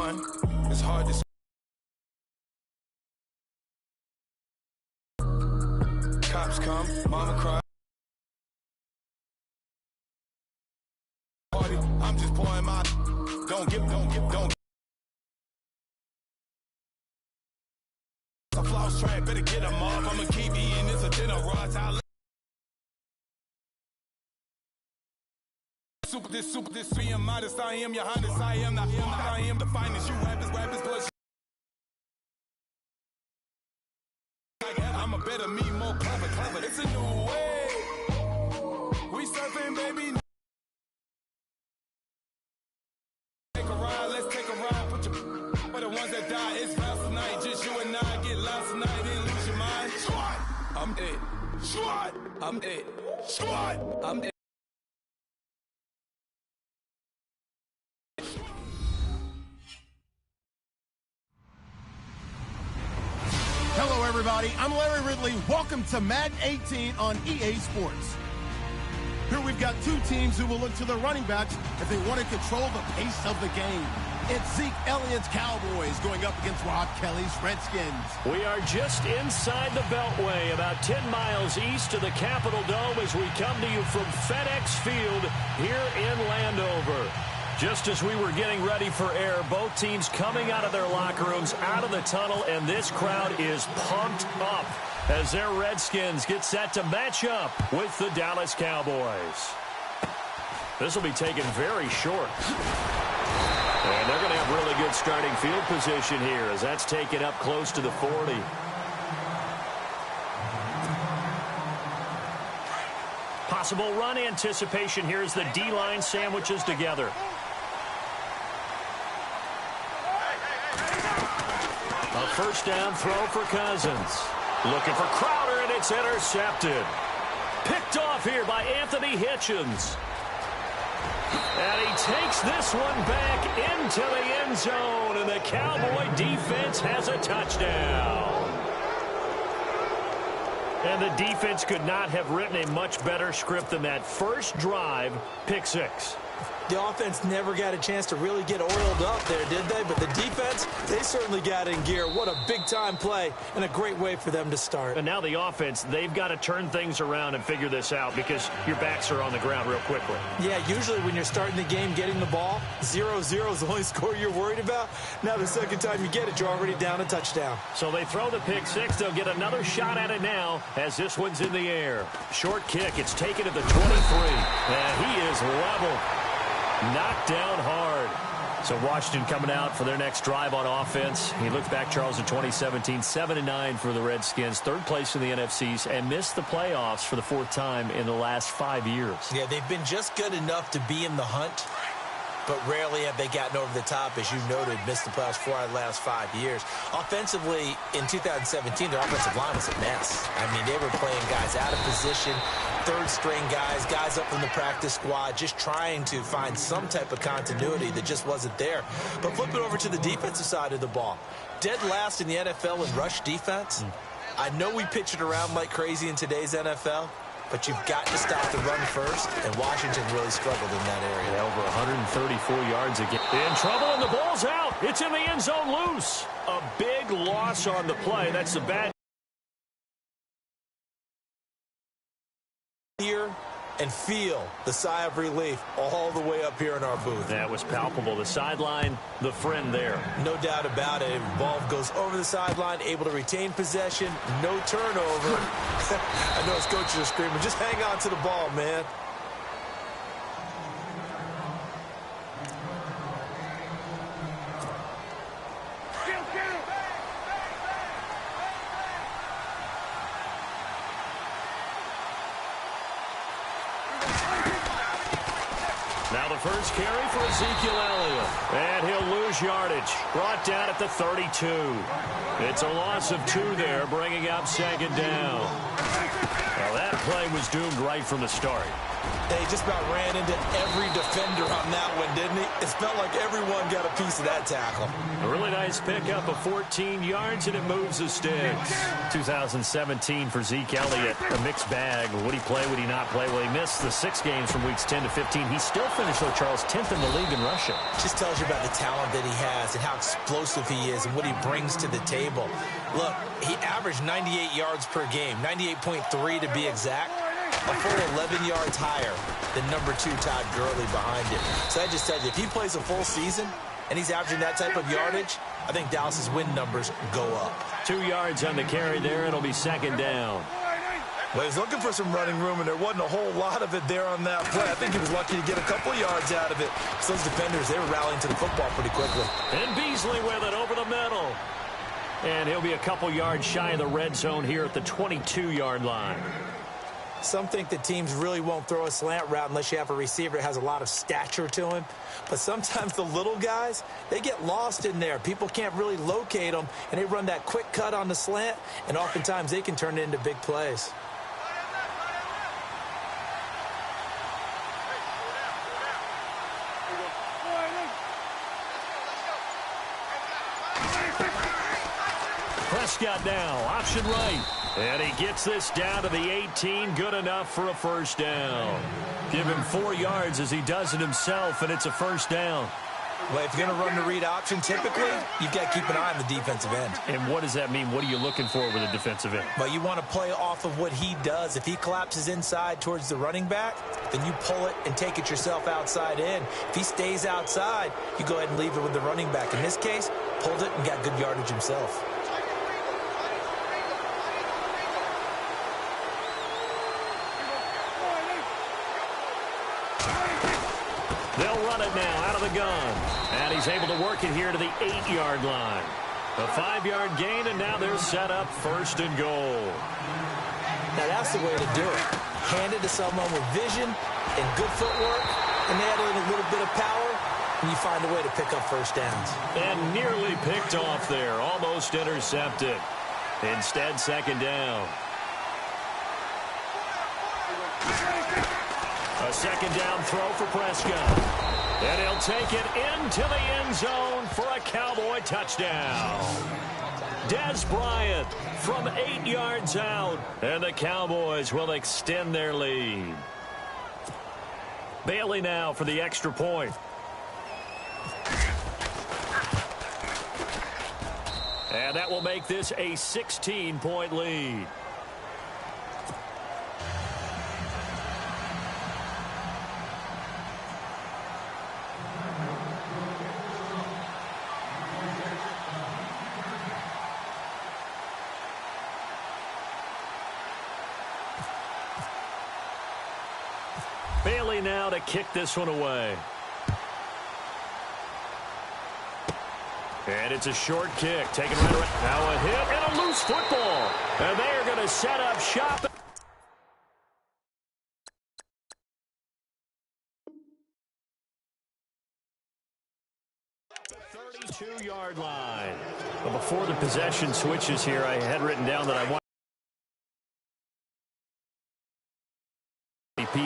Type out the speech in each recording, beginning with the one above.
one. It's hard to. Cops come, mama cry. Party, I'm just pouring my. Don't. A floss track, better get them off. I'ma keep eating this a dinner rods. This being modest, I am your highness, I am the finest. You rappers, plus. I'm a better me, more clever. It's a new way. We surfing, baby. Let's take a ride. Put your for the ones that die. It's fast tonight. Just you and I get lost tonight. Then lose your mind. Squad, I'm dead. Squad, I'm dead. Squad, I'm dead. Hello, everybody. I'm Larry Ridley. Welcome to Madden 18 on EA Sports. Here we've got two teams who will look to their running backs if they want to control the pace of the game. It's Zeke Elliott's Cowboys going up against Rob Kelly's Redskins. We are just inside the Beltway, about 10 miles east of the Capitol Dome as we come to you from FedEx Field here in Landover. Just as we were getting ready for air, both teams coming out of their locker rooms, out of the tunnel, and this crowd is pumped up as their Redskins get set to match up with the Dallas Cowboys. This will be taken very short. And they're going to have really good starting field position here as that's taken up close to the 40. Possible run anticipation here as the D-line sandwiches together. A first down throw for Cousins. Looking for Crowder, and it's intercepted. Picked off here by Anthony Hitchens. And he takes this one back into the end zone, and the Cowboy defense has a touchdown. And the defense could not have written a much better script than that first drive, pick six. The offense never got a chance to really get oiled up there, did they? But the defense, they certainly got in gear. What a big-time play and a great way for them to start. And now the offense, they've got to turn things around and figure this out because your backs are on the ground real quickly. Yeah, usually when you're starting the game, getting the ball, 0-0 is the only score you're worried about. Now the second time you get it, you're already down a touchdown. So they throw the pick six. They'll get another shot at it now as this one's in the air. Short kick. It's taken to the 23. And he is level. Knocked down hard. So Washington coming out for their next drive on offense. He looked back, Charles, in 2017, 7-9 for the Redskins, third place in the NFCs, and missed the playoffs for the fourth time in the last 5 years. Yeah, they've been just good enough to be in the hunt, but rarely have they gotten over the top, as you noted, missed the playoffs 4 out of the last 5 years. Offensively, in 2017, their offensive line was a mess. I mean, they were playing guys out of position, third-string guys up from the practice squad, just trying to find some type of continuity that just wasn't there. But flip it over to the defensive side of the ball. Dead last in the NFL in rush defense. I know we pitch it around like crazy in today's NFL, but you've got to stop the run first, and Washington really struggled in that area. Yeah, over 134 yards again. In trouble, and the ball's out. It's in the end zone loose. A big loss on the play. That's the bad. Hear and feel the sigh of relief all the way up here in our booth. That was palpable. The sideline, the friend there. No doubt about it. Ball goes over the sideline, able to retain possession, no turnover. I know his coaches are screaming, just hang on to the ball, man. Now the first carry for Ezekiel Elliott. And he'll lose yardage. Brought down at the 32. It's a loss of 2 there, bringing up second down. Well, that play was doomed right from the start. They just about ran into every defender on that one, didn't he? It felt like everyone got a piece of that tackle. A really nice pickup of 14 yards, and it moves the sticks. 2017 for Zeke Elliott, a mixed bag. Would he play, would he not play? Well, he missed the 6 games from weeks 10 to 15. He still finished, though, Charles, 10th in the league in rushing. Just tells you about the talent that he has and how explosive he is and what he brings to the table. Look, he averaged 98 yards per game, 98.3 to be exact. A full 11 yards higher than number 2 Todd Gurley behind him. So that just tells you, if he plays a full season and he's averaging that type of yardage, I think Dallas's win numbers go up. 2 yards on the carry there. It'll be second down. Well, he was looking for some running room, and there wasn't a whole lot of it there on that play. I think he was lucky to get a couple of yards out of it. So those defenders, they were rallying to the football pretty quickly. And Beasley with it over the middle. And he'll be a couple yards shy of the red zone here at the 22-yard line. Some think that teams really won't throw a slant route unless you have a receiver that has a lot of stature to him. But sometimes the little guys, they get lost in there. People can't really locate them, and they run that quick cut on the slant, and oftentimes they can turn it into big plays. Prescott now, option right. And he gets this down to the 18, good enough for a first down. Give him 4 yards as he does it himself, and it's a first down. Well, if you're going to run the read option, typically, you've got to keep an eye on the defensive end. And what does that mean? What are you looking for with a defensive end? Well, you want to play off of what he does. If he collapses inside towards the running back, then you pull it and take it yourself outside in. If he stays outside, you go ahead and leave it with the running back. In this case, pulled it and got good yardage himself. They'll run it now out of the gun. And he's able to work it here to the 8-yard line. A 5-yard gain, and now they're set up first and goal. Now, that's the way to do it. Hand it to someone with vision and good footwork, and add in a little bit of power, and you find a way to pick up first downs. And nearly picked off there. Almost intercepted. Instead, second down. A second down throw for Prescott. And he'll take it into the end zone for a Cowboy touchdown. Dez Bryant from 8 yards out. And the Cowboys will extend their lead. Bailey now for the extra point. And that will make this a 16-point lead. Bailey now to kick this one away. And it's a short kick. Taken right around. Now a hit and a loose football. And they are going to set up shop. 32-yard line. But before the possession switches here, I had written down that I want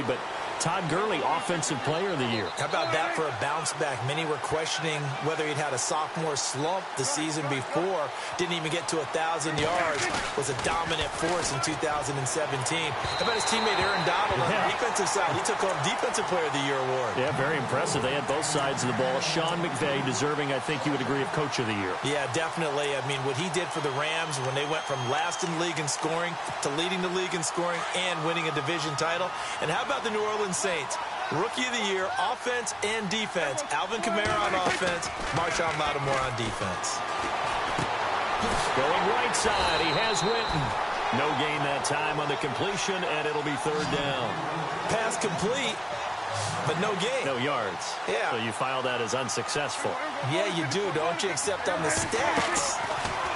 but Todd Gurley, Offensive Player of the Year. How about that for a bounce back? Many were questioning whether he'd had a sophomore slump the season before. Didn't even get to 1,000 yards. Was a dominant force in 2017. How about his teammate Aaron Donald on the defensive side? He took home Defensive Player of the Year award. Yeah, very impressive. They had both sides of the ball. Sean McVay deserving, I think you would agree, of Coach of the Year. Yeah, definitely. I mean, what he did for the Rams when they went from last in the league in scoring to leading the league in scoring and winning a division title. And how about the New Orleans Saints? Rookie of the Year, offense and defense. Alvin Kamara on offense, Marshawn Lattimore on defense. Going right side, he has Winton. No gain that time on the completion, and it'll be third down. Pass complete, but no gain. No yards. Yeah. So you file that as unsuccessful. Yeah, you do, don't you? Except on the stats,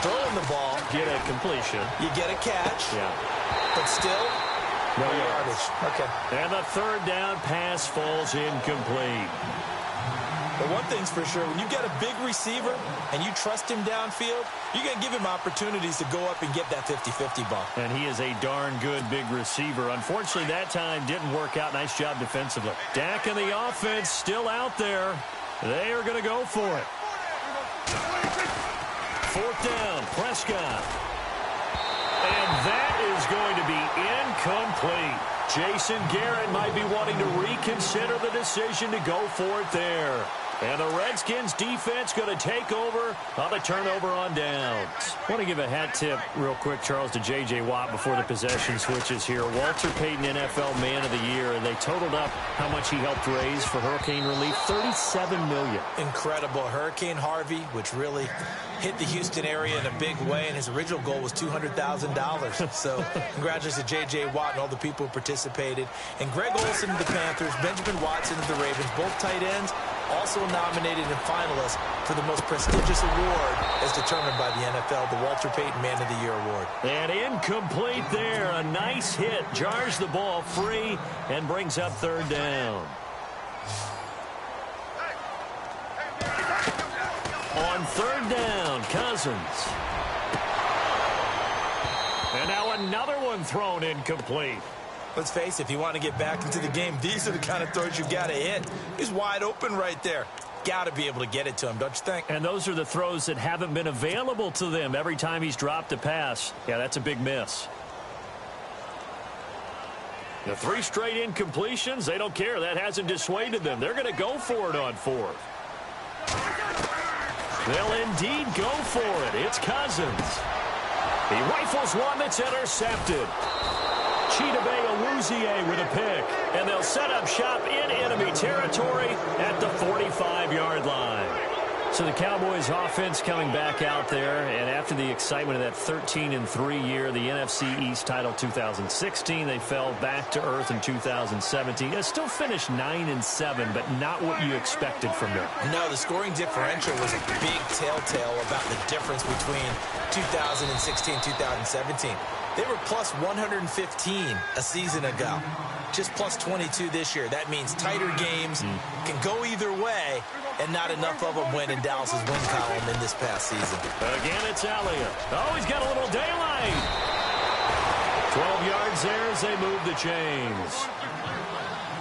throwing the ball. Get a completion. You get a catch. Yeah. But still, no yardage. Okay. And the third down pass falls incomplete. But one thing's for sure, when you get a big receiver and you trust him downfield, you're going to give him opportunities to go up and get that 50-50 ball. And he is a darn good big receiver. Unfortunately, that time didn't work out. Nice job defensively. Dak and the offense still out there. They are going to go for it. Fourth down, Prescott. And that is going to be incomplete. Jason Garrett might be wanting to reconsider the decision to go for it there. And the Redskins defense going to take over on the turnover on downs. I want to give a hat tip real quick, Charles, to J.J. Watt before the possession switches here. Walter Payton, NFL Man of the Year, and they totaled up how much he helped raise for hurricane relief, $37 million. Incredible. Hurricane Harvey, which really hit the Houston area in a big way, and his original goal was $200,000. So congratulations to J.J. Watt and all the people who participated. And Greg Olsen of the Panthers, Benjamin Watson of the Ravens, both tight ends, also nominated and finalists for the most prestigious award as determined by the NFL, the Walter Payton Man of the Year Award. And incomplete there. A nice hit. Jars the ball free and brings up third down. On third down, Cousins. And now another one thrown incomplete. Let's face it, if you want to get back into the game, these are the kind of throws you've got to hit. He's wide open right there. Got to be able to get it to him, don't you think? And those are the throws that haven't been available to them every time he's dropped a pass. Yeah, that's a big miss. The 3 straight incompletions, they don't care. That hasn't dissuaded them. They're going to go for it on fourth. They'll indeed go for it. It's Cousins. He rifles one that's intercepted. Chidobe Awuzie with a pick. And they'll set up shop in enemy territory at the 45-yard line. So the Cowboys offense coming back out there, and after the excitement of that 13-3 year, the NFC East title 2016, they fell back to earth in 2017. They still finished 9-7, but not what you expected from them. No, the scoring differential was a big telltale about the difference between 2016 and 2017. They were plus 115 a season ago. Just plus 22 this year. That means tighter games can go either way, and not enough of them went in Dallas's win column in this past season. Again, it's Elliott. Oh, he's got a little daylight. 12 yards there as they move the chains.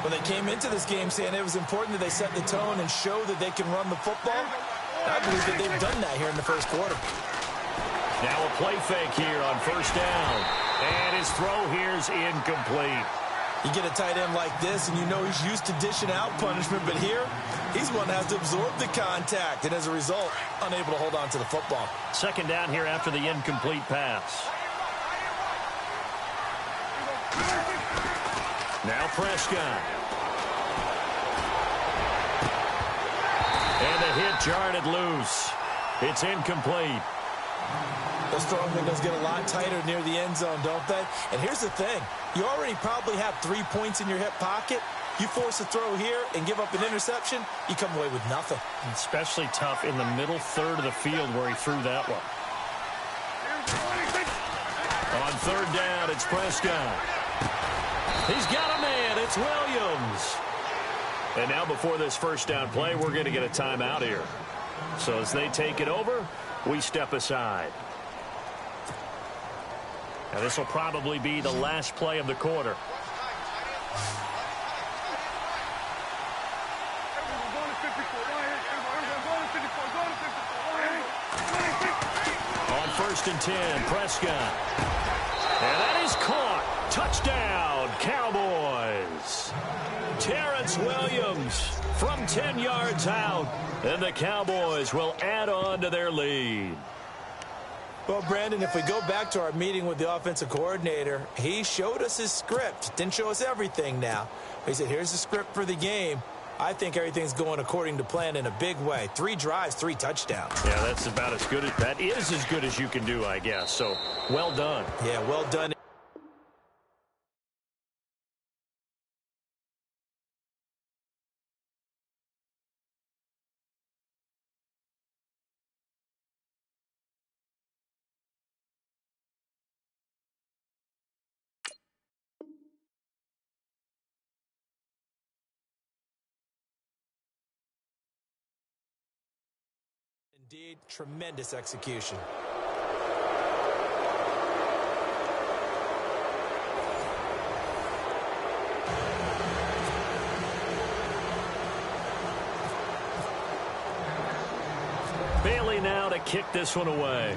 When they came into this game saying it was important that they set the tone and show that they can run the football, I believe that they've done that here in the first quarter. Now a play fake here on first down. And his throw here's incomplete. You get a tight end like this, and you know he's used to dishing out punishment, but here, he's one that has to absorb the contact, and as a result, unable to hold on to the football. Second down here after the incomplete pass. Now Prescott. And the hit jarred it loose. It's incomplete. Those throwing windows get a lot tighter near the end zone, don't they? And here's the thing. You already probably have 3 points in your hip pocket. You force a throw here and give up an interception, you come away with nothing. Especially tough in the middle third of the field where he threw that one. On third down, it's Prescott. He's got a man. It's Williams. And now before this first down play, we're going to get a timeout here. So as they take it over, we step aside. Now this will probably be the last play of the quarter. On first and 10, Prescott. And that is caught. Touchdown, Cowboys. Terrence Williams from 10 yards out. And the Cowboys will add on to their lead. Well, Brandon, if we go back to our meeting with the offensive coordinator, he showed us his script. Didn't show us everything now. He said, here's the script for the game. I think everything's going according to plan in a big way. 3 drives, 3 touchdowns. Yeah, that's about as good as that is as good as you can do, I guess. So, well done. Yeah, well done. Indeed, tremendous execution. Bailey now to kick this one away.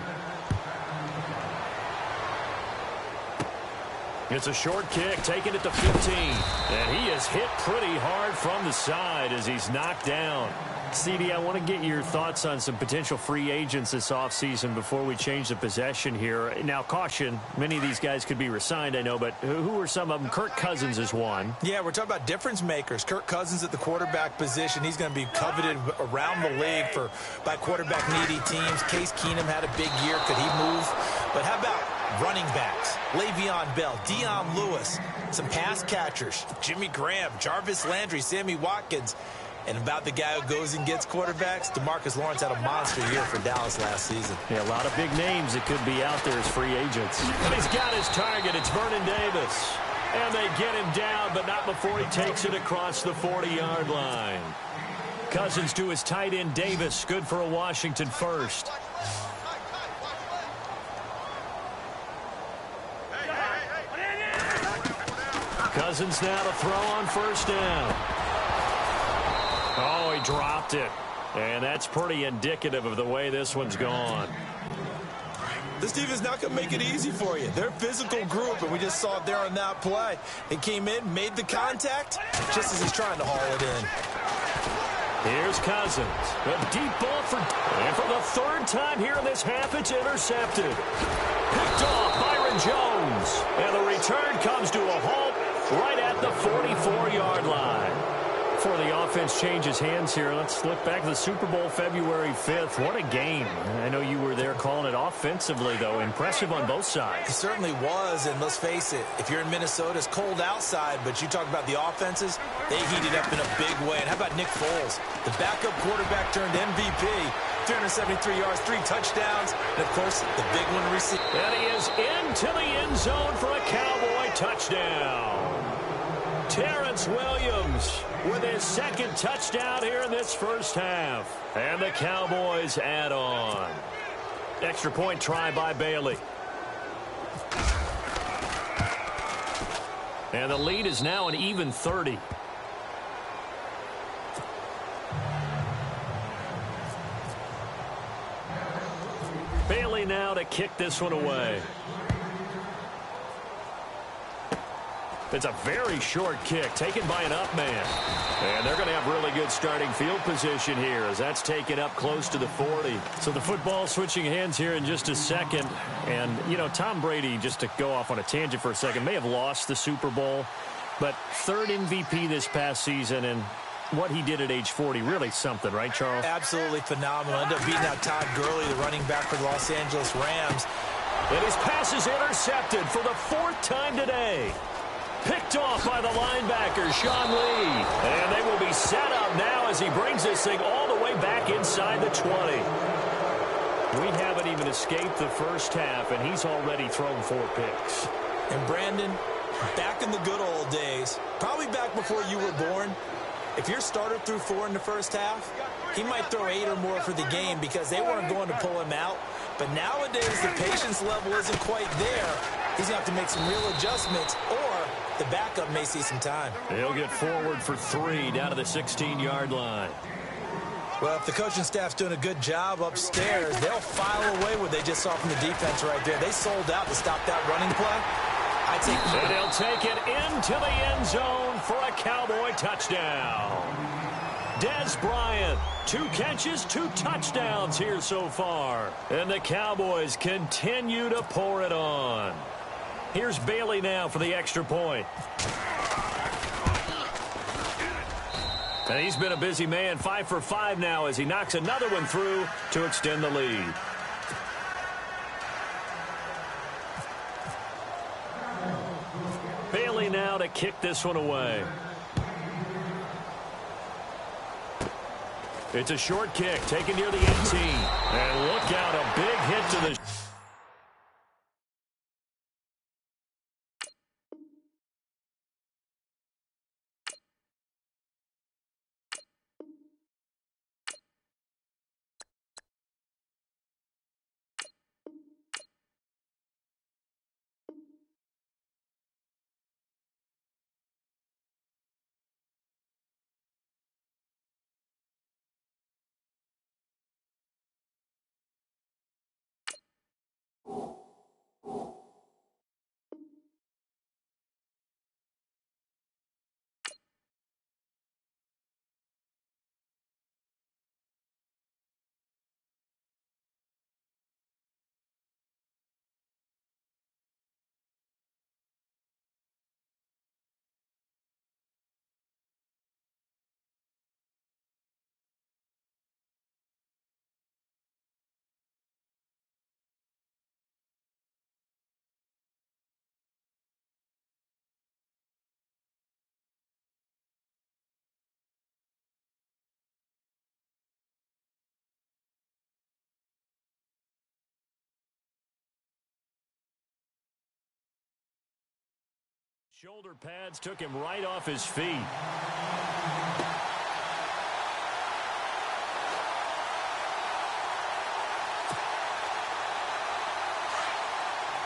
It's a short kick, taking it to 15. And he is hit pretty hard from the side as he's knocked down. CD, I want to get your thoughts on some potential free agents this offseason before we change the possession here. Now, caution, many of these guys could be re-signed, I know, but who are some of them? Kirk Cousins is one. Yeah, we're talking about difference makers. Kirk Cousins at the quarterback position. He's going to be coveted around the league by quarterback-needy teams. Case Keenum had a big year. Could he move? But how about running backs? Le'Veon Bell, Dion Lewis, some pass catchers, Jimmy Graham, Jarvis Landry, Sammy Watkins. And about the guy who goes and gets quarterbacks, DeMarcus Lawrence had a monster year for Dallas last season. Yeah, a lot of big names that could be out there as free agents. And he's got his target. It's Vernon Davis. And they get him down, but not before he takes it across the 40-yard line. Cousins to his tight end, Davis. Good for a Washington first. Cousins now to throw on first down. Oh, he dropped it. And that's pretty indicative of the way this one's gone. This team is not going to make it easy for you. They're a physical group, and we just saw it there on that play. They came in, made the contact, just as he's trying to haul it in. Here's Cousins. A deep ball and for the third time here in this half, it's intercepted. Picked off Byron Jones. And the return comes to a halt right at the 44-yard line. Before the offense changes hands here, let's look back to the Super Bowl February 5th. What a game. I know you were there calling it offensively, though. Impressive on both sides. It certainly was, and let's face it, if you're in Minnesota, it's cold outside, but you talk about the offenses, they heated up in a big way. And how about Nick Foles? The backup quarterback turned MVP, 373 yards, 3 touchdowns, and, of course, the big one received. And he is into the end zone for a Cowboy touchdown. Terrence Williams with his second touchdown here in this first half. And the Cowboys add on. Extra point try by Bailey. And the lead is now an even 30. Bailey now to kick this one away. It's a very short kick taken by an up man. And they're going to have really good starting field position here as that's taken up close to the 40. So the football switching hands here in just a second. And, you know, Tom Brady, just to go off on a tangent for a second, may have lost the Super Bowl. But third MVP this past season, and what he did at age 40, really something, right, Charles? Absolutely phenomenal. Ended up beating out Todd Gurley, the running back for the Los Angeles Rams. And his pass is intercepted for the 4th time today. Picked off by the linebacker, Sean Lee. And they will be set up now as he brings this thing all the way back inside the 20. We haven't even escaped the first half, and he's already thrown 4 picks. And Brandon, back in the good old days, probably back before you were born, if your starter threw 4 in the first half, he might throw 8 or more for the game because they weren't going to pull him out. But nowadays, the patience level isn't quite there. He's going to have to make some real adjustments, or the backup may see some time. He'll get forward for 3 down to the 16-yard line. Well, if the coaching staff's doing a good job upstairs, they'll file away what they just saw from the defense right there. They sold out to stop that running play. I take that. And he'll take it into the end zone for a Cowboy touchdown. Dez Bryant, 2 catches, 2 touchdowns here so far. And the Cowboys continue to pour it on. Here's Bailey now for the extra point. And he's been a busy man, 5 for 5 now as he knocks another one through to extend the lead. Bailey now to kick this one away. It's a short kick taken near the 18. And look out, a big hit to the Shoulder pads took him right off his feet.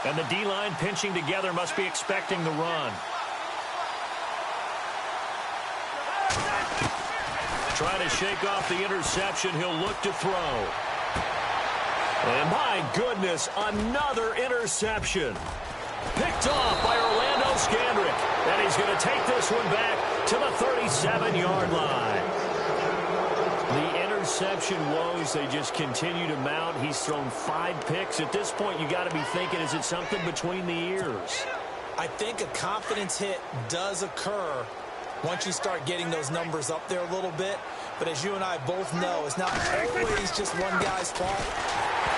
And the D-line pinching together must be expecting the run. Trying to shake off the interception. He'll look to throw. And my goodness, another interception. Picked off by Orlando Scandrick. And he's going to take this one back to the 37-yard line. The interception woes, they just continue to mount. He's thrown 5 picks. At this point, you got to be thinking, is it something between the ears? I think a confidence hit does occur once you start getting those numbers up there a little bit. But as you and I both know, it's not always just one guy's fault.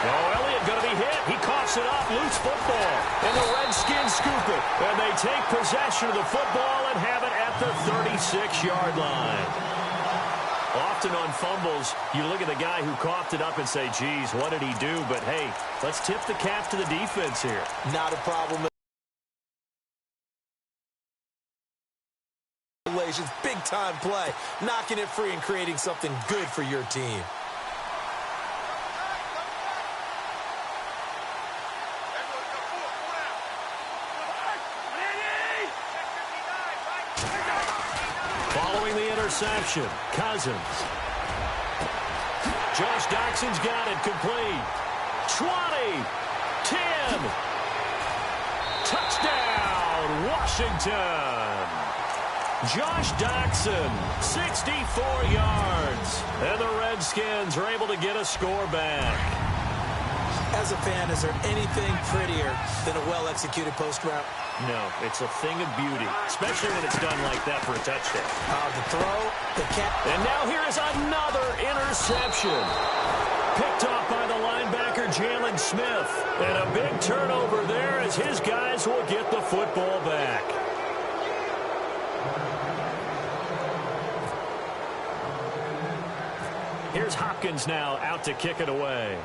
Oh, Elliott going to be hit. He coughs it up. Loose football. And the Redskins scoop it. And they take possession of the football and have it at the 36-yard line. Often on fumbles, you look at the guy who coughed it up and say, geez, what did he do? But, hey, let's tip the cap to the defense here. Not a problem. Big-time play. Knocking it free and creating something good for your team. Following the interception, Cousins. Josh Doxson's got it complete. 20, 10. Touchdown, Washington. Josh Doxson, 64 yards. And the Redskins are able to get a score back. As a fan, is there anything prettier than a well-executed post route? No, it's a thing of beauty, especially when it's done like that for a touchdown. The throw, the catch. And now here is another interception. Picked off by the linebacker, Jalen Smith. And a big turnover there as his guys will get the football back. Here's Hopkins now out to kick it away.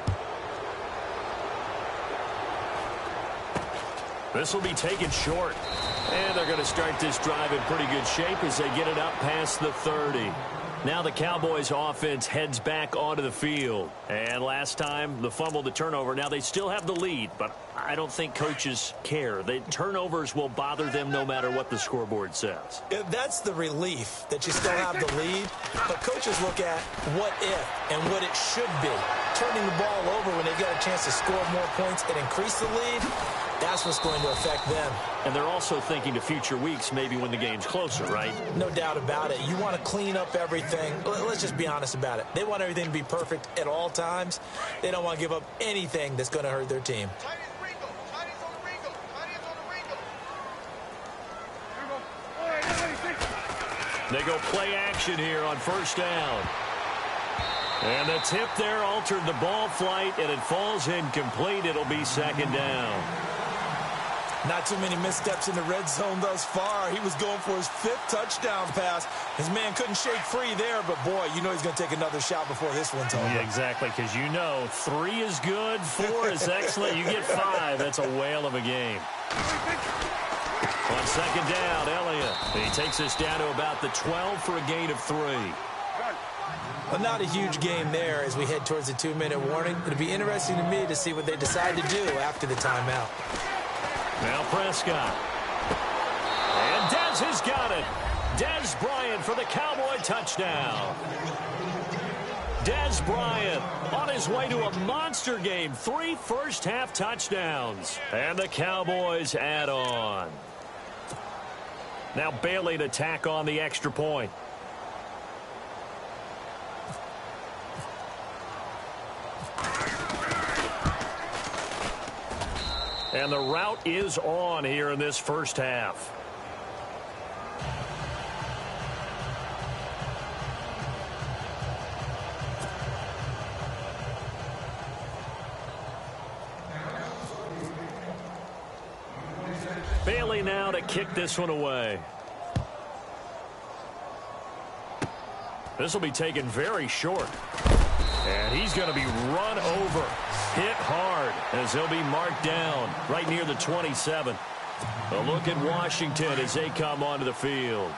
This will be taken short. And they're going to start this drive in pretty good shape as they get it up past the 30. Now the Cowboys offense heads back onto the field. And last time, the fumble, the turnover. Now they still have the lead, but I don't think coaches care. The turnovers will bother them no matter what the scoreboard says. That's the relief that you still have the lead. But coaches look at what if and what it should be. Turning the ball over when they get a chance to score more points and increase the lead, that's what's going to affect them. And they're also thinking to future weeks, maybe when the game's closer, right? No doubt about it. You want to clean up everything. Let's just be honest about it. They want everything to be perfect at all times. They don't want to give up anything that's going to hurt their team. They go play action here on first down. And the tip there altered the ball flight, and it falls incomplete. It'll be second down. Not too many missteps in the red zone thus far. He was going for his 5th touchdown pass. His man couldn't shake free there, but boy, you know he's going to take another shot before this one's over. Yeah, exactly, because you know 3 is good, 4 is excellent. You get 5, that's a whale of a game. On second down, Elliott. He takes us down to about the 12 for a gain of 3. Well, not a huge game there as we head towards the 2-minute warning. It'll be interesting to me to see what they decide to do after the timeout. Now Prescott. And Dez has got it. Dez Bryant for the Cowboy touchdown. Dez Bryant on his way to a monster game. 3 first-half touchdowns. And the Cowboys add on. Now Bailey to tack on the extra point. And the route is on here in this first half. Bailey now to kick this one away. This will be taken very short. And he's going to be run over. Hit hard as he'll be marked down right near the 27. A look at Washington as they come onto the field.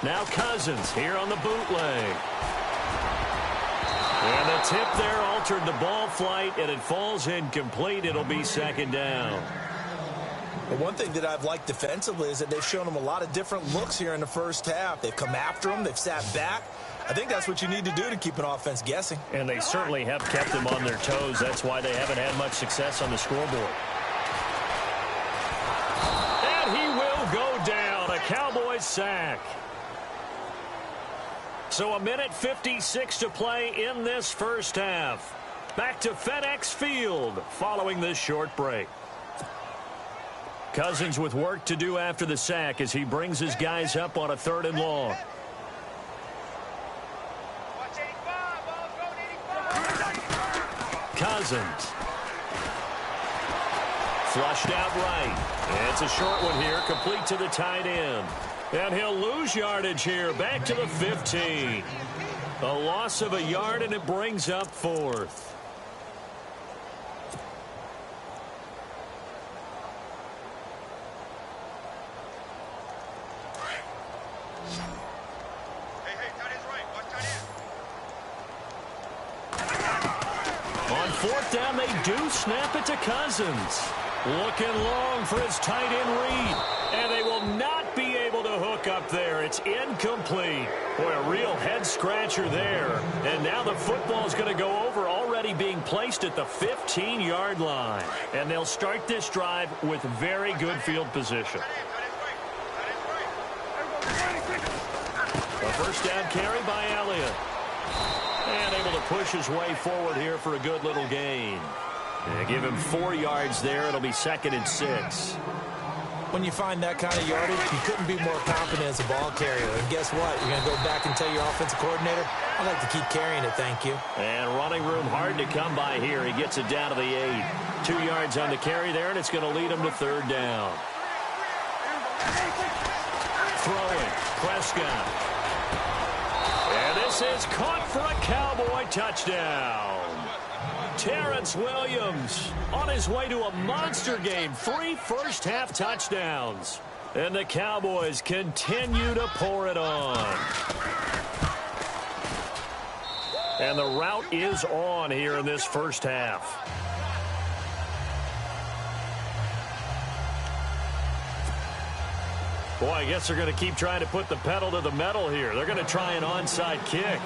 Now Cousins here on the bootleg. And the tip there altered the ball flight, and it falls incomplete. It'll be second down. Well, one thing that I've liked defensively is that they've shown them a lot of different looks here in the first half. They've come after them. They've sat back. I think that's what you need to do to keep an offense guessing. And they certainly have kept them on their toes. That's why they haven't had much success on the scoreboard. And he will go down. A Cowboys sack. So 1:56 to play in this first half. Back to FedEx Field following this short break. Cousins with work to do after the sack as he brings his guys up on a 3rd and long. Cousins. Flushed out right. And it's a short one here, complete to the tight end. And he'll lose yardage here, back to the 15. A loss of a yard, and it brings up 4th. On 4th down, they do snap it to Cousins. Looking long for his tight end read. And they will not be able to hook up there. It's incomplete. Boy, a real head-scratcher there. And now the football is going to go over, already being placed at the 15-yard line. And they'll start this drive with very good field position. A first down carry by Elliott. And able to push his way forward here for a good little gain. And give him 4 yards there. It'll be 2nd and 6. When you find that kind of yardage, you couldn't be more confident as a ball carrier. And guess what? You're going to go back and tell your offensive coordinator, I'd like to keep carrying it, thank you. And running room hard to come by here. He gets it down to the 8. 2 yards on the carry there, and it's going to lead him to 3rd down. Throwing. Prescott. And this is caught for a Cowboy touchdown. Terrence Williams on his way to a monster game. 3 first-half touchdowns. And the Cowboys continue to pour it on. And the route is on here in this first half. Boy, I guess they're going to keep trying to put the pedal to the metal here. They're going to try an onside kick.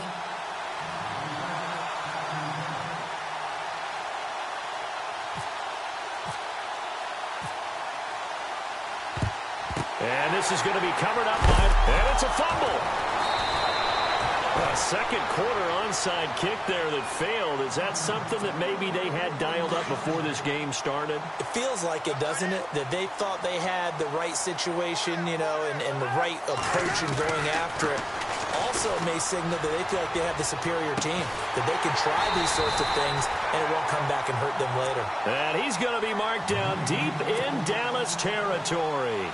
And this is going to be covered up by, and it's a fumble. A second quarter onside kick there that failed. Is that something that maybe they had dialed up before this game started? It feels like it, doesn't it? That they thought they had the right situation, you know, and the right approach in going after it. Also may signal that they feel like they have the superior team, that they can try these sorts of things and it won't come back and hurt them later. And he's going to be marked down deep in Dallas territory.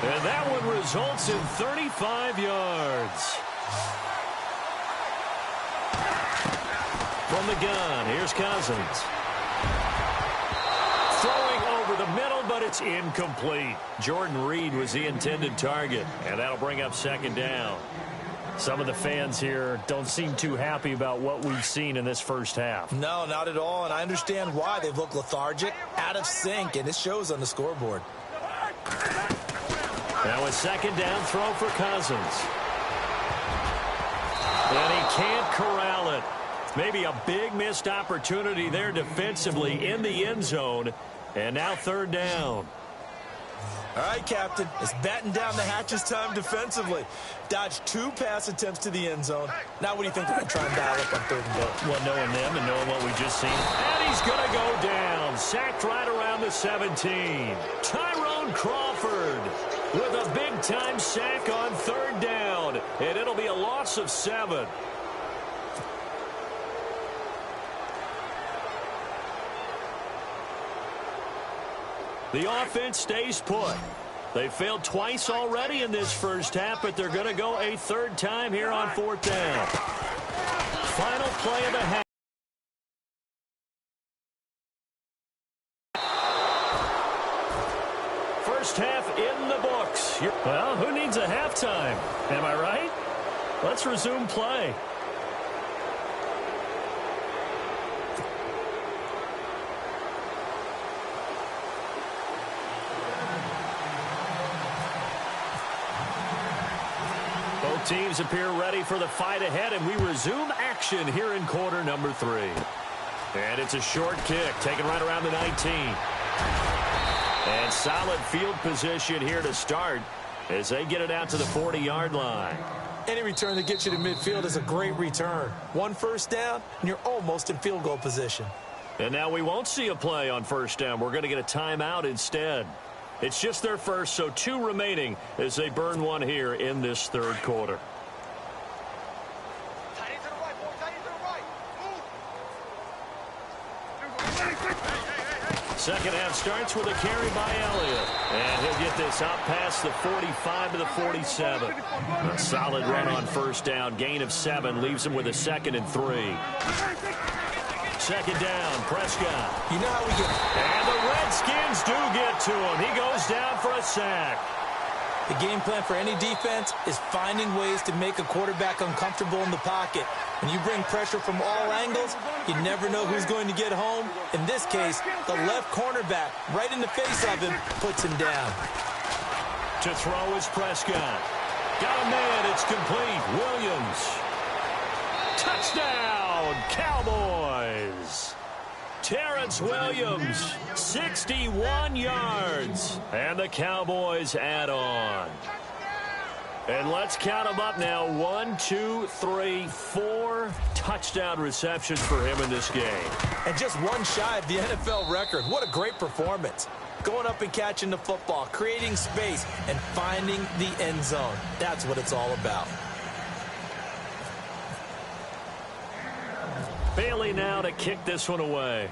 And that one results in 35 yards. From the gun, here's Cousins. Throwing over the middle, but it's incomplete. Jordan Reed was the intended target, and that'll bring up 2nd down. Some of the fans here don't seem too happy about what we've seen in this first half. No, not at all, and I understand why. They've looked lethargic, out of sync, and it shows on the scoreboard. Now a 2nd down throw for Cousins. And he can't corral it. Maybe a big missed opportunity there defensively in the end zone. And now 3rd down. All right, Captain. It's batten down the hatches time defensively. Dodged 2 pass attempts to the end zone. Now what do you think they're going to try and dial up on 3rd and goal? Well, knowing them and knowing what we just seen. And he's going to go down. Sacked right around the 17. Tyrone Crawford with a big-time sack on 3rd down. And it'll be a loss of 7. The offense stays put. They failed twice already in this first half, but they're going to go a 3rd time here on 4th down. Final play of the half. in the books. Well, who needs a halftime? Am I right? Let's resume play. Both teams appear ready for the fight ahead, and we resume action here in quarter number 3. And it's a short kick, taken right around the 19. And solid field position here to start as they get it out to the 40-yard line. Any return that gets you to midfield is a great return. 1 first down, and you're almost in field goal position. And now we won't see a play on first down. We're going to get a timeout instead. It's just their first, so 2 remaining as they burn one here in this third quarter. Second half starts with a carry by Elliott. And he'll get this out past the 45 to the 47. A solid run on first down. Gain of 7 leaves him with a 2nd and 3. Second down, Prescott. You know how we get... And the Redskins do get to him. He goes down for a sack. The game plan for any defense is finding ways to make a quarterback uncomfortable in the pocket. When you bring pressure from all angles, you never know who's going to get home. In this case, the left cornerback, right in the face of him, puts him down. To throw is Prescott. Got a man, it's complete. Williams. Touchdown, Cowboys. Terrence Williams, 61 yards. And the Cowboys add on. And let's count them up now. 1, 2, 3, 4 touchdown receptions for him in this game. And just 1 shy of the NFL record. What a great performance. Going up and catching the football, creating space, and finding the end zone. That's what it's all about. Bailey now to kick this one away.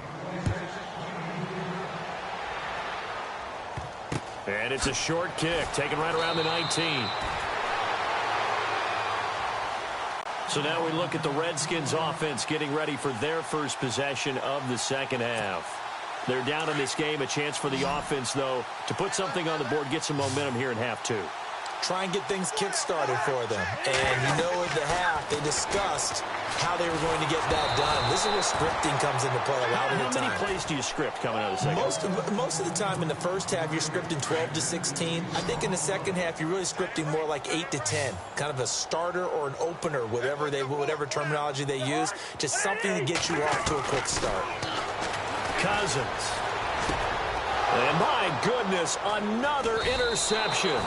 And it's a short kick, taken right around the 19. So now we look at the Redskins offense getting ready for their first possession of the second half. They're down in this game. A chance for the offense, though, to put something on the board, get some momentum here in half 2. Try and get things kick-started for them. And you know at the half, they discussed how they were going to get that done. This is where scripting comes into play a lot of the time. How many plays do you script coming out of the second half? Most of the time in the first half, you're scripting 12 to 16. I think in the second half, you're really scripting more like 8 to 10. Kind of a starter or an opener, whatever terminology they use. Just something to get you off to a quick start. Cousins. And my goodness, another interception.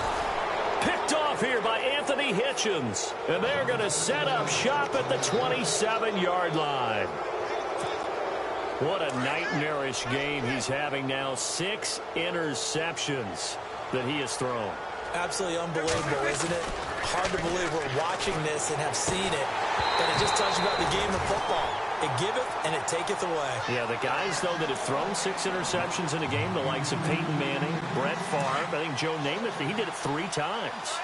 Picked off here by Anthony Hitchens. And they're going to set up shop at the 27-yard line. What a nightmarish game he's having now. 6 interceptions that he has thrown. Absolutely unbelievable, isn't it? Hard to believe we're watching this and have seen it. But it just tells you about the game of football. It giveth and it taketh away. Yeah, the guys, though, that have thrown 6 interceptions in a game, the likes of Peyton Manning, Brett Favre, I think Joe Namath, he did it 3 times.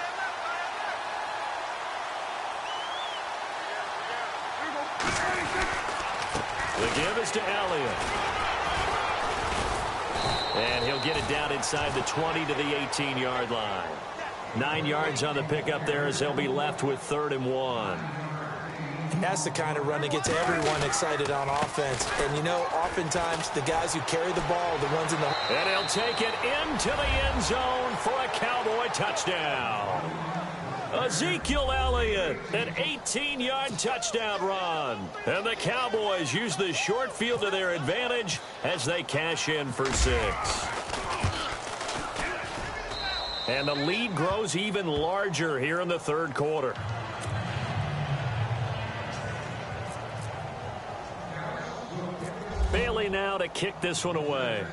The give is to Elliott. And he'll get it down inside the 20 to the 18-yard line. 9 yards on the pickup there as they'll be left with 3rd and 1. That's the kind of run that gets everyone excited on offense. And, you know, oftentimes the guys who carry the ball are the ones in the... And he'll take it into the end zone for a Cowboy touchdown. Ezekiel Elliott, an 18-yard touchdown run. And the Cowboys use the short field to their advantage as they cash in for 6. And the lead grows even larger here in the third quarter. Bailey now to kick this one away.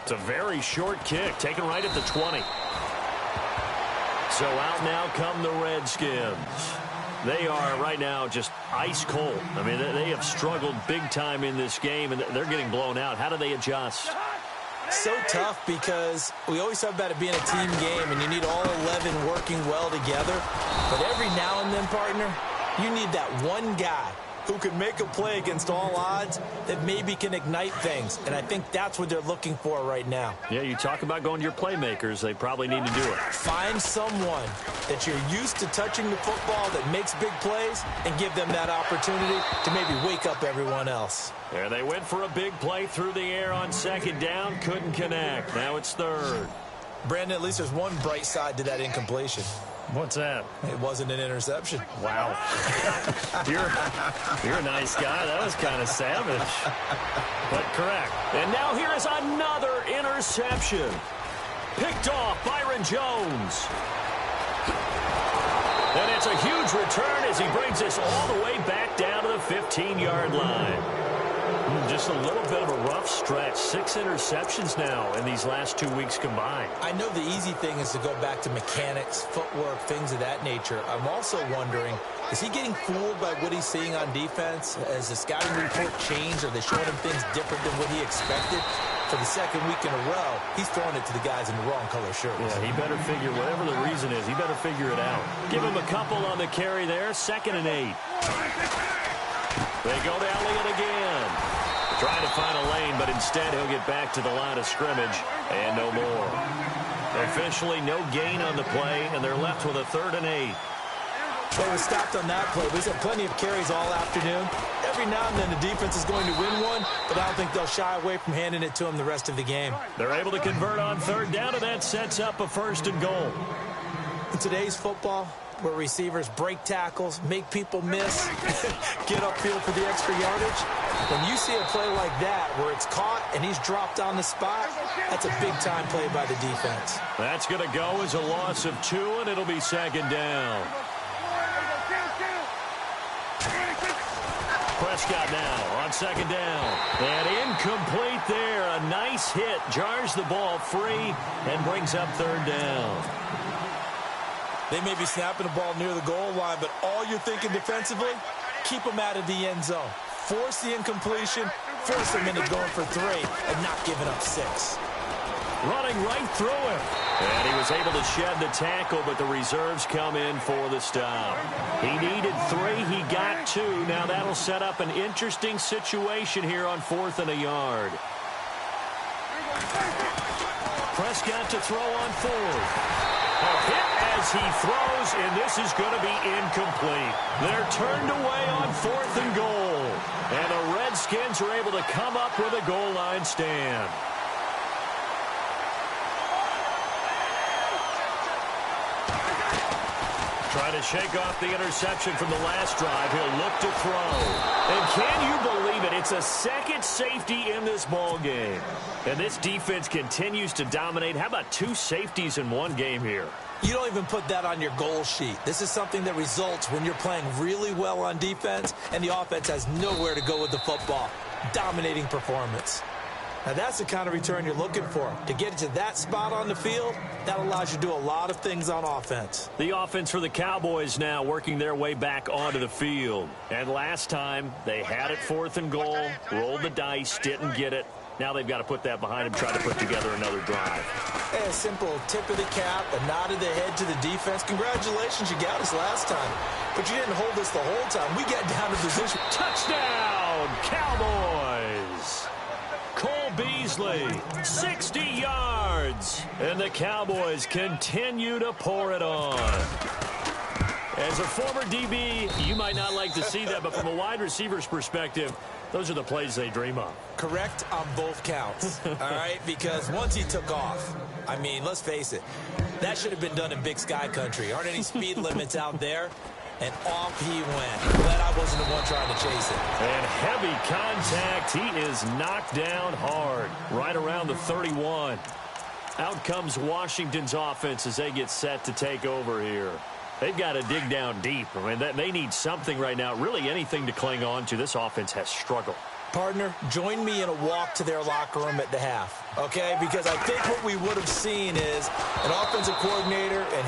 It's a very short kick, taken right at the 20. So out now come the Redskins. They are right now just ice cold. I mean, they have struggled big time in this game, and they're getting blown out. How do they adjust? So tough because we always talk about it being a team game, and you need all 11 working well together. But every now and then, partner, you need that one guy who can make a play against all odds that maybe can ignite things. And I think that's what they're looking for right now. Yeah, you talk about going to your playmakers. They probably need to do it. Find someone that you're used to touching the football that makes big plays and give them that opportunity to maybe wake up everyone else. There they went for a big play through the air on second down. Couldn't connect. Now it's third. Brandon, at least there's one bright side to that incompletion. What's that? It wasn't an interception. Wow. You're a nice guy. That was kind of savage. But correct. And now here is another interception. Picked off Byron Jones. And it's a huge return as he brings us all the way back down to the 15-yard line. Just a little bit of a rough stretch. 6 interceptions now in these last 2 weeks combined. I know the easy thing is to go back to mechanics, footwork, things of that nature. I'm also wondering, is he getting fooled by what he's seeing on defense? Has the scouting report changed? Are they showing him things different than what he expected? For the second week in a row, he's throwing it to the guys in the wrong color shirts. Yeah, he better figure, whatever the reason is, he better figure it out. Give him a couple on the carry there. 2nd and 8. They go to Elliott again. Trying to find a lane, but instead he'll get back to the line of scrimmage and no more. Officially no gain on the play, and they're left with a 3rd and 8. They were stopped on that play. We've had plenty of carries all afternoon. Every now and then the defense is going to win one, but I don't think they'll shy away from handing it to them the rest of the game. They're able to convert on 3rd down, and that sets up a 1st and goal. In today's football, where receivers break tackles, make people miss, get upfield for the extra yardage, when you see a play like that where it's caught and he's dropped on the spot, that's a big-time play by the defense. That's going to go as a loss of 2, and it'll be 2nd down. Prescott now on 2nd down. And incomplete there. A nice hit. Jars the ball free and brings up 3rd down. They may be snapping the ball near the goal line, but all you're thinking defensively, keep them out of the end zone. Force the incompletion, force them into going for 3, and not giving up 6. Running right through him. And he was able to shed the tackle, but the reserves come in for the stop. He needed 3. He got 2. Now that'll set up an interesting situation here on 4th and a yard. Prescott to throw on 4th. A hit as he throws, and this is going to be incomplete. They're turned away on 4th and goal. And the Redskins are able to come up with a goal line stand. Trying to shake off the interception from the last drive. He'll look to throw. And can you believe it? It's a 2nd safety in this ball game. And this defense continues to dominate. How about 2 safeties in one game here? You don't even put that on your goal sheet. This is something that results when you're playing really well on defense and the offense has nowhere to go with the football. Dominating performance. Now, that's the kind of return you're looking for. To get to that spot on the field, that allows you to do a lot of things on offense. The offense for the Cowboys now working their way back onto the field. And last time, they had it 4th and goal, rolled the dice, didn't get it. Now they've got to put that behind them, try to put together another drive. Hey, a simple tip of the cap, a nod of the head to the defense. Congratulations, you got us last time. But you didn't hold us the whole time. We got down to position. Touchdown, Cowboys! Cole Beasley, 60 yards. And the Cowboys continue to pour it on. As a former DB, you might not like to see that, but from a wide receiver's perspective, those are the plays they dream of. Correct on both counts, all right? Because once he took off, I mean, let's face it, that should have been done in Big Sky Country. Aren't any speed limits out there? And off he went. Glad I wasn't the one trying to chase it. And heavy contact. He is knocked down hard, right around the 31. Out comes Washington's offense as they get set to take over here. They've got to dig down deep. I mean, they need something right now, really anything to cling on to. This offense has struggled. Partner, join me in a walk to their locker room at the half, okay? Because I think what we would have seen is an offensive coordinator and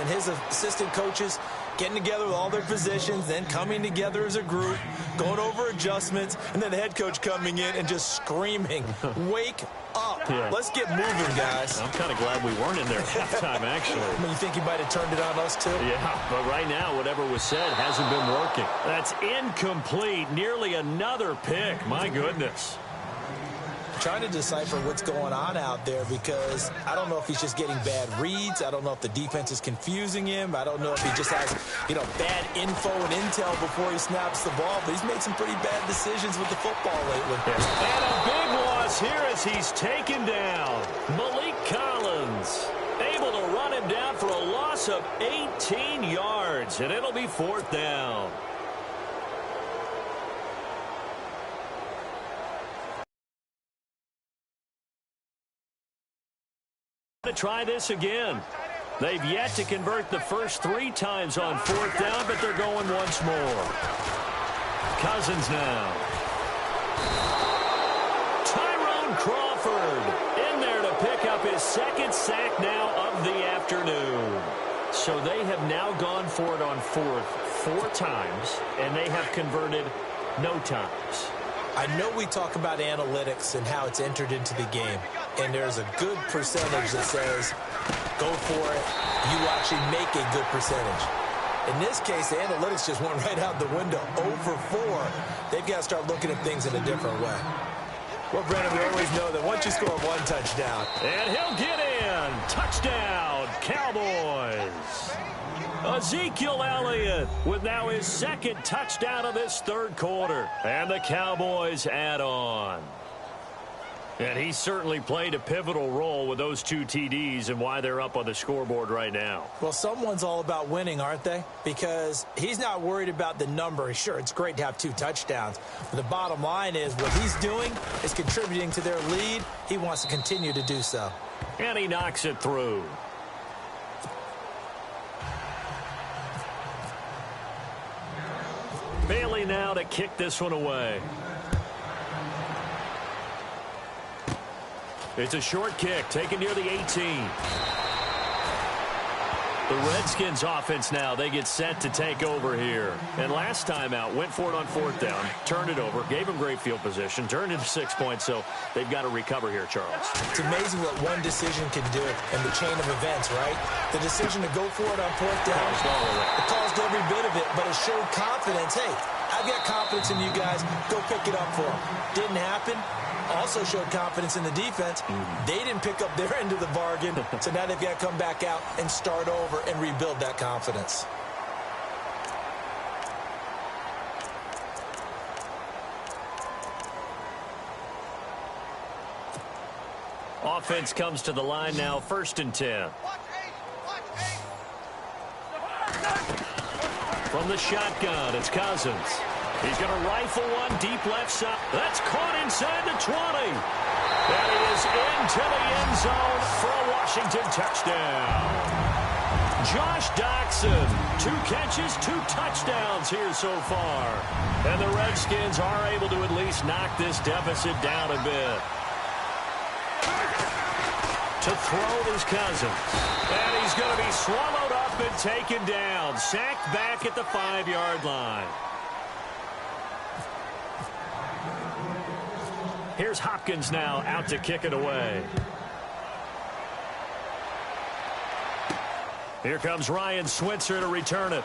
his assistant coaches getting together with all their positions, then coming together as a group, going over adjustments, and then the head coach coming in and just screaming, wake up. Yeah. Let's get moving, guys. I'm kind of glad we weren't in there at halftime, actually. I mean, you think he might have turned it on us, too? Yeah, but right now, whatever was said hasn't been working. That's incomplete. Nearly another pick. My goodness. Trying to decipher what's going on out there because I don't know if he's just getting bad reads. I don't know if the defense is confusing him. I don't know if he just has, bad info and intel before he snaps the ball. But he's made some pretty bad decisions with the football lately. And a big loss here as he's taken down. Malik Collins able to run him down for a loss of 18 yards. And it'll be 4th down. To try this again. They've yet to convert the first 3 times on 4th down, but they're going once more. Cousins now. Tyrone Crawford in there to pick up his 2nd sack now of the afternoon. So they have now gone for it on 4th 4 times, and they have converted no times. I know we talk about analytics and how it's entered into the game, and there's a good percentage that says, go for it, you actually make a good percentage. In this case, the analytics just went right out the window. 0 for 4. They've got to start looking at things in a different way. Well, Brandon, we always know that once you score 1 touchdown. And he'll get in. Touchdown, Cowboys. Ezekiel Elliott with now his 2nd touchdown of this 3rd quarter. And the Cowboys add on. And he certainly played a pivotal role with those 2 TDs and why they're up on the scoreboard right now. Well, someone's all about winning, aren't they? Because he's not worried about the number. Sure, it's great to have 2 touchdowns. But the bottom line is what he's doing is contributing to their lead. He wants to continue to do so. And he knocks it through. Bailey now to kick this one away. It's a short kick taken near the 18. The Redskins offense now, they get set to take over here. And last time out, went for it on 4th down, turned it over, gave them great field position, turned into 6 points, so they've got to recover here, Charles. It's amazing what one decision can do in the chain of events, right? The decision to go for it on 4th down, it caused every bit of it, but it showed confidence. Hey, I've got confidence in you guys. Go pick it up for them. Didn't happen. Also showed confidence in the defense. They didn't pick up their end of the bargain, so now they've got to come back out and start over and rebuild that confidence. Offense comes to the line now, 1st and 10. From the shotgun, it's Cousins. He's going to rifle one deep left side. That's caught inside the 20. And he is into the end zone for a Washington touchdown. Josh Doxson, 2 catches, 2 touchdowns here so far. And the Redskins are able to at least knock this deficit down a bit. To throw is Cousins. And he's going to be swallowed up and taken down. Sacked back at the 5-yard line. Here's Hopkins now out to kick it away. Here comes Ryan Switzer to return it.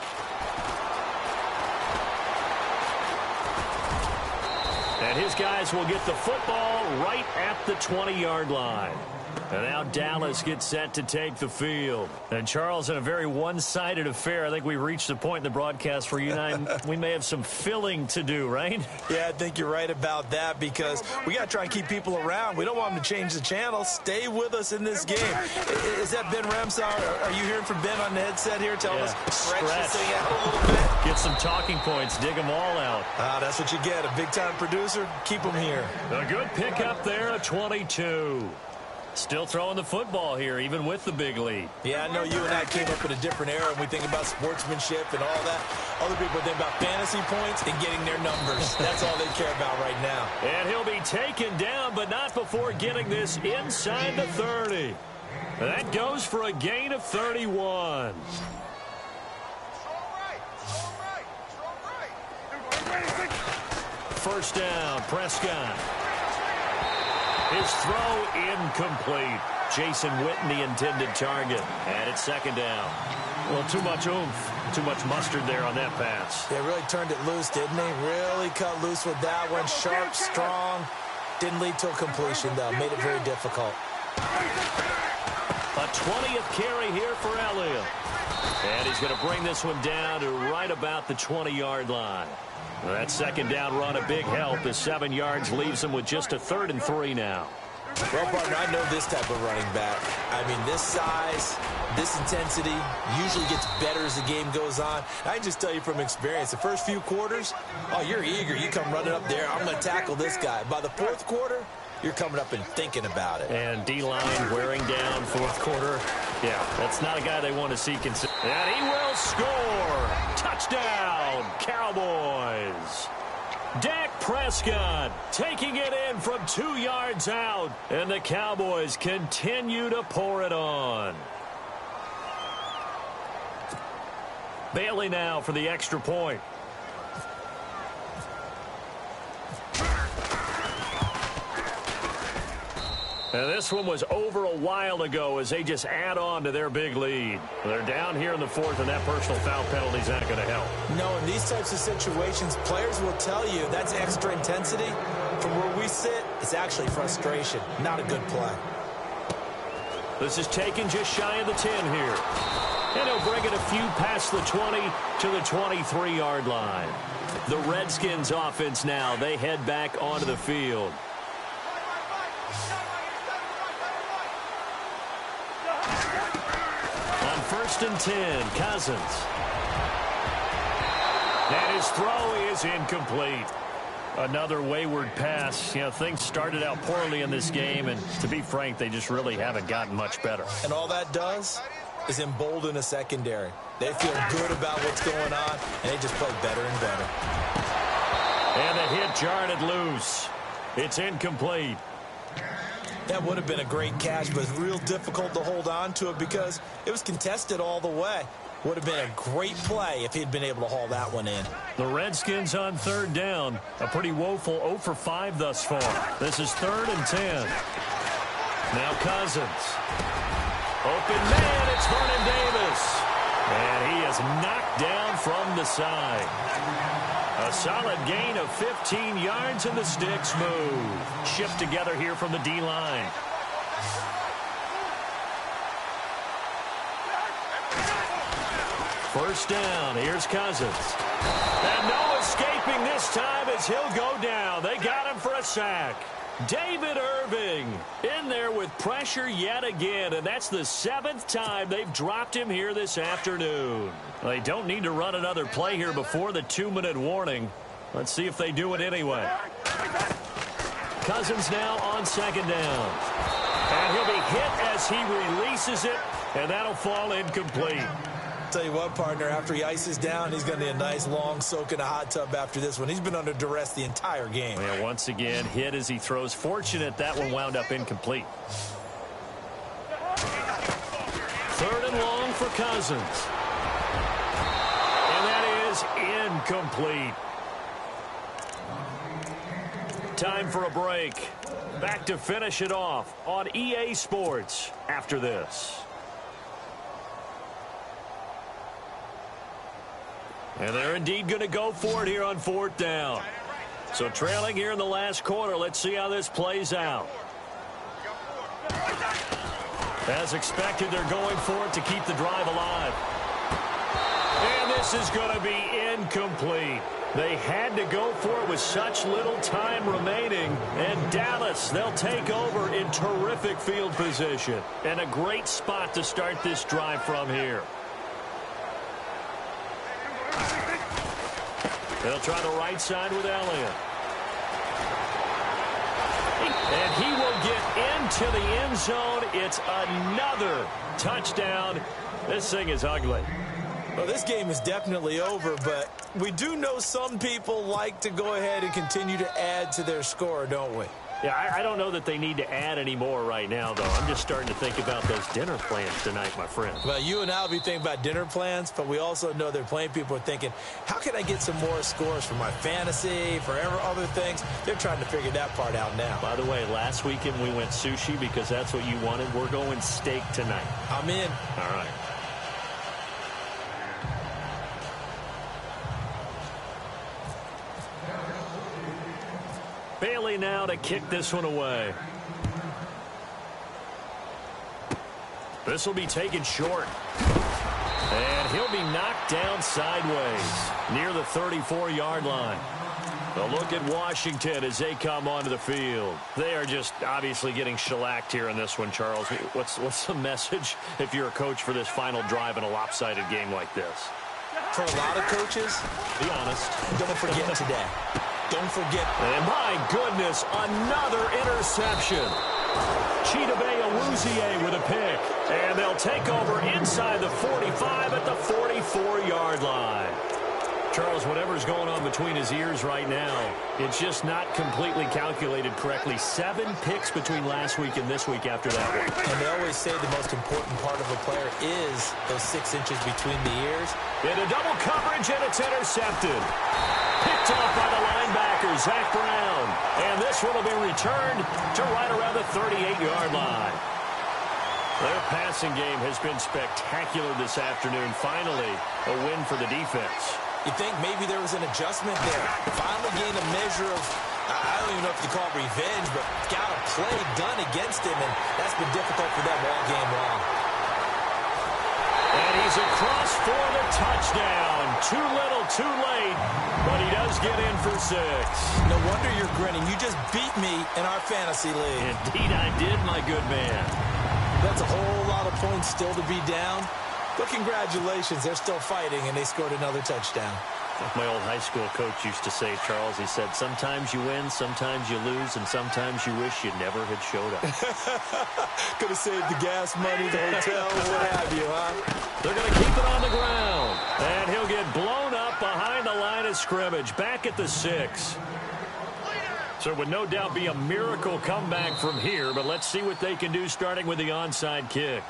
And his guys will get the football right at the 20-yard line. And now Dallas gets set to take the field. And, Charles, in a very one-sided affair, I think we reached the point in the broadcast where you and I, we may have some filling to do, right? Yeah, I think you're right about that because we got to try and keep people around. We don't want them to change the channel. Stay with us in this game. Is that Ben Ramsauer? Are you hearing from Ben on the headset here? Tell us, stretch this thing out a little bit. Get some talking points. Dig them all out. That's what you get. A big-time producer. Keep them here. A good pickup there, a 22. Still throwing the football here, even with the big lead. Yeah, I know you and I came up in a different era, and we think about sportsmanship and all that. Other people think about fantasy points and getting their numbers. That's all they care about right now. And he'll be taken down, but not before getting this inside the 30. That goes for a gain of 31. First down, Prescott. His throw incomplete. Jason Witten, the intended target. And it's second down. Well, too much oomph, too much mustard there on that pass. They really turned it loose, didn't they? Really cut loose with that one. Sharp, strong. Didn't lead to a completion, though. Made it very difficult. A 20th carry here for Elliott. And he's going to bring this one down to right about the 20-yard line. Well, that second down run, a big help. The 7 yards leaves him with just a 3rd and 3 now. Well, partner, I know this type of running back. I mean, this size, this intensity usually gets better as the game goes on. I can just tell you from experience, the first few quarters, oh, you're eager. You come running up there. I'm going to tackle this guy. By the 4th quarter, you're coming up and thinking about it. And D-line wearing down 4th quarter. Yeah, that's not a guy they want to see. And he will score. Touchdown, Cowboys. Dak Prescott taking it in from 2 yards out. And the Cowboys continue to pour it on. Bailey now for the extra point. And this one was over a while ago as they just add on to their big lead. They're down here in the 4th, and that personal foul penalty is not going to help. No, in these types of situations, players will tell you that's extra intensity. From where we sit, it's actually frustration. Not a good play. This is taken just shy of the 10 here. And he'll bring it a few past the 20 to the 23-yard line. The Redskins offense now, they head back onto the field. On 1st and 10, Cousins. And his throw is incomplete. Another wayward pass. You know, things started out poorly in this game, and to be frank, they just really haven't gotten much better. And all that does is embolden a secondary. They feel good about what's going on, and they just play better and better. And the hit jarred it loose. It's incomplete. That would have been a great catch, but it's real difficult to hold on to it because it was contested all the way. Would have been a great play if he'd been able to haul that one in. The Redskins on 3rd down. A pretty woeful 0 for 5 thus far. This is 3rd and 10. Now Cousins. Open man, it's Vernon Davis. And he is knocked down from the side. A solid gain of 15 yards, and the sticks move. Shift together here from the D-line. First down, here's Cousins. And no escaping this time as he'll go down. They got him for a sack. David Irving in there with pressure yet again, and that's the 7th time they've dropped him here this afternoon. They don't need to run another play here before the 2-minute warning. Let's see if they do it anyway. Cousins now on 2nd down. And he'll be hit as he releases it, and that'll fall incomplete. Tell you what, partner, after he ices down, he's going to need a nice long soak in a hot tub after this one. He's been under duress the entire game. Yeah, once again, hit as he throws. Fortunate that one wound up incomplete. 3rd and long for Cousins. And that is incomplete. Time for a break. Back to finish it off on EA Sports after this. And they're indeed going to go for it here on 4th down. So trailing here in the last quarter. Let's see how this plays out. As expected, they're going for it to keep the drive alive. And this is going to be incomplete. They had to go for it with such little time remaining. And Dallas, they'll take over in terrific field position. And a great spot to start this drive from here. They'll try the right side with Elliott. And he will get into the end zone. It's another touchdown. This thing is ugly. Well, this game is definitely over, but we do know some people like to go ahead and continue to add to their score, don't we? Yeah, I don't know that they need to add any more right now, though. I'm just starting to think about those dinner plans tonight, my friend. Well, you and I will be thinking about dinner plans, but we also know they're playing people are thinking, how can I get some more scores for my fantasy, for other things? They're trying to figure that part out now. By the way, last weekend we went sushi because that's what you wanted. We're going steak tonight. I'm in. All right. Bailey now to kick this one away. This will be taken short. And he'll be knocked down sideways near the 34-yard line. A look at Washington as they come onto the field. They are just obviously getting shellacked here in this one, Charles. What's the message if you're a coach for this final drive in a lopsided game like this? For a lot of coaches, be honest, don't forget today. Don't forget. And my goodness, another interception. Chidobe Awuzie with a pick. And they'll take over inside the 45 at the 44-yard line. Charles, whatever's going on between his ears right now, it's just not completely calculated correctly. 7 picks between last week and this week after that one. And they always say the most important part of a player is those 6 inches between the ears. Into double coverage, and it's intercepted. Picked off by the linebacker, Zach Brown. And this one will be returned to right around the 38-yard line. Their passing game has been spectacular this afternoon. Finally, a win for the defense. You think maybe there was an adjustment there. Finally gained a measure of, I don't even know if you call it revenge, but got a play done against him, and that's been difficult for them all game long. And he's across for the touchdown. Too little, too late, but he does get in for 6. No wonder you're grinning. You just beat me in our fantasy league. Indeed I did, my good man. That's a whole lot of points still to be down. But congratulations, they're still fighting, and they scored another touchdown. Like my old high school coach used to say, Charles, he said, sometimes you win, sometimes you lose, and sometimes you wish you never had showed up. Could have saved the gas money, the hotel, what have you, huh? They're going to keep it on the ground. And he'll get blown up behind the line of scrimmage, back at the 6. So it would no doubt be a miracle comeback from here, but let's see what they can do starting with the onside kick.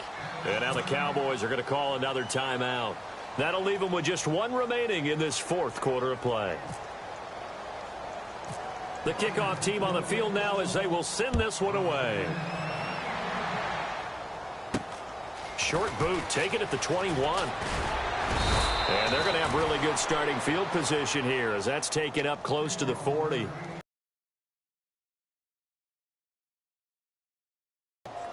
And now the Cowboys are going to call another timeout. That'll leave them with just 1 remaining in this 4th quarter of play. The kickoff team on the field now as they will send this one away. Short boot, take it at the 21. And they're going to have really good starting field position here as that's taken up close to the 40.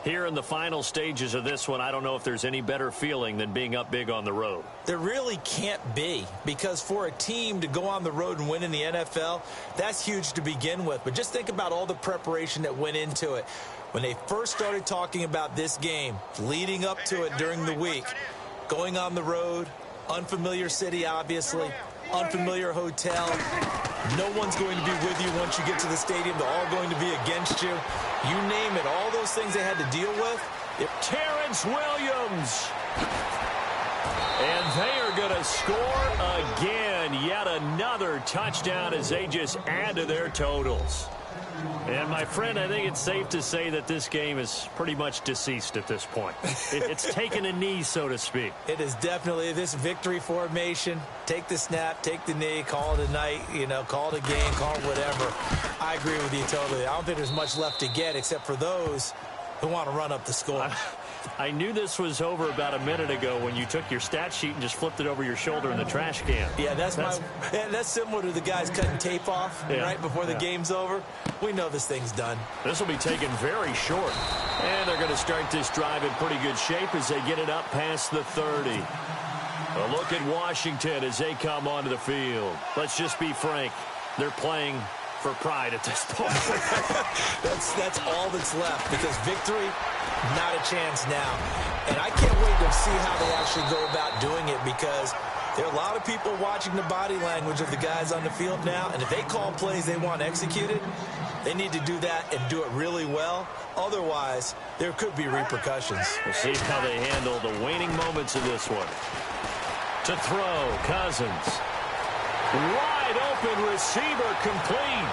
Here in the final stages of this one, I don't know if there's any better feeling than being up big on the road. There really can't be, because for a team to go on the road and win in the NFL, that's huge to begin with. But just think about all the preparation that went into it. When they first started talking about this game, leading up to it during the week, going on the road, unfamiliar city, obviously, unfamiliar hotel. No one's going to be with you once you get to the stadium. They're all going to be against you. You name it, all those things they had to deal with. Terrence Williams. And they are going to score again. Yet another touchdown as they just add to their totals. And, my friend, I think it's safe to say that this game is pretty much deceased at this point. It's taken a knee, so to speak. It is definitely this victory formation. Take the snap, take the knee, call it a night, call it a game, call it whatever. I agree with you totally. I don't think there's much left to get except for those who want to run up the score. I knew this was over about a minute ago when you took your stat sheet and just flipped it over your shoulder in the trash can. Yeah, that's similar to the guys cutting tape off right before the game's over. We know this thing's done. This will be taken very short. And they're going to start this drive in pretty good shape as they get it up past the 30. A look at Washington as they come onto the field. Let's just be frank. They're playing for pride at this point. That's all that's left, because victory, not a chance now. And I can't wait to see how they actually go about doing it, because there are a lot of people watching the body language of the guys on the field now, and if they call plays they want executed, they need to do that and do it really well. Otherwise, there could be repercussions. We'll see how they handle the waning moments of this one. To throw, Cousins. Wide open receiver complete.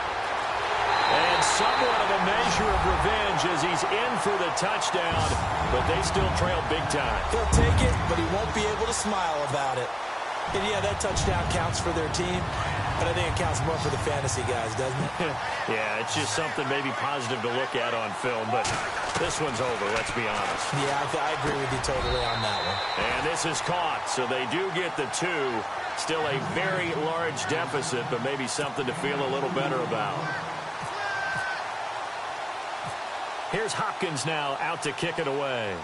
And somewhat of a measure of revenge as he's in for the touchdown, but they still trail big time. He'll take it, but he won't be able to smile about it. And yeah, that touchdown counts for their team, but I think it counts more for the fantasy guys, doesn't it? Yeah, it's just something maybe positive to look at on film, but this one's over, let's be honest. Yeah, I agree with you totally on that one. And this is caught, so they do get the 2. Still a very large deficit, but maybe something to feel a little better about. Here's Hopkins now out to kick it away.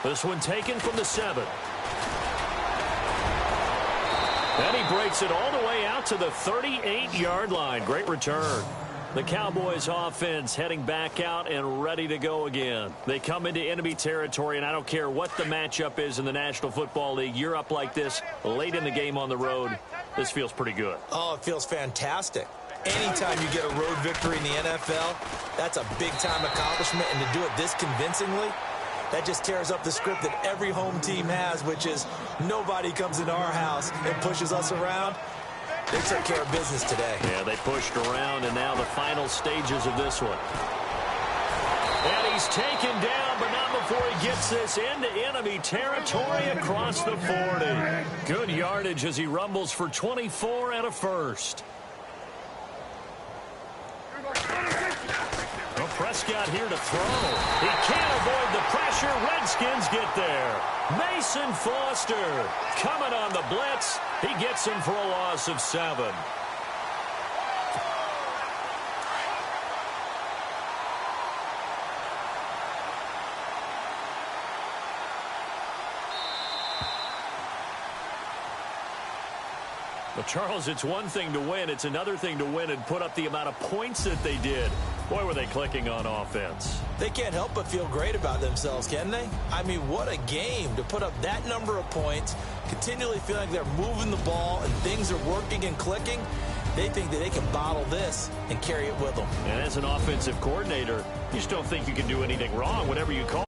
This one taken from the 7. And he breaks it all the way out to the 38-yard line. Great return. The Cowboys offense heading back out and ready to go again. They come into enemy territory, and I don't care what the matchup is in the National Football League. You're up like this late in the game on the road. This feels pretty good. Oh, it feels fantastic. Anytime you get a road victory in the NFL, that's a big-time accomplishment, and to do it this convincingly, that just tears up the script that every home team has, which is nobody comes into our house and pushes us around. They took care of business today. Yeah, they pushed around, and now the final stages of this one. And he's taken down, but not before he gets this into enemy territory across the 40. Good yardage as he rumbles for 24 and a first. Well, Prescott here to throw. He can't avoid the pressure. Redskins get there. Mason Foster coming on the blitz. He gets him for a loss of 7. Well, Charles, it's one thing to win. It's another thing to win and put up the amount of points that they did. Boy, were they clicking on offense. They can't help but feel great about themselves, can they? I mean, what a game to put up that number of points, continually feeling like they're moving the ball and things are working and clicking. They think that they can bottle this and carry it with them. And as an offensive coordinator, you just don't think you can do anything wrong, whatever you call.